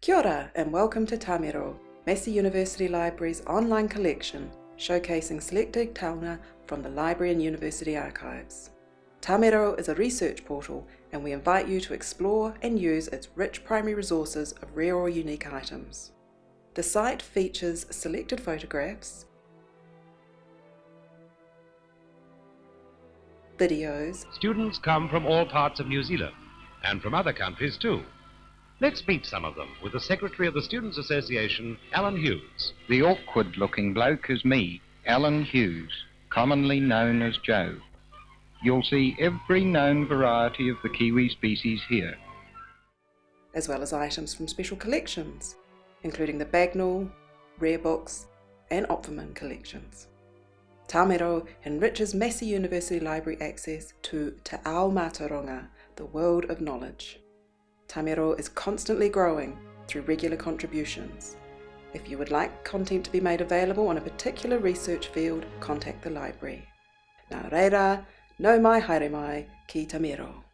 Kia ora and welcome to Tāmiro, Massey University Library's online collection showcasing selected taonga from the library and university archives. Tāmiro is a research portal and we invite you to explore and use its rich primary resources of rare or unique items. The site features selected photographs, videos. Students come from all parts of New Zealand and from other countries too. Let's meet some of them with the Secretary of the Students' Association, Alan Hughes. The awkward-looking bloke is me, Alan Hughes, commonly known as Joe. You'll see every known variety of the kiwi species here. As well as items from special collections, including the Bagnall, Rare Books and Opferman collections. Tāmiro enriches Massey University Library access to Te Ao Mātauranga, the world of knowledge. Tāmiro is constantly growing through regular contributions. If you would like content to be made available on a particular research field, contact the library. Nā reira, nau mai haere mai ki Tāmiro.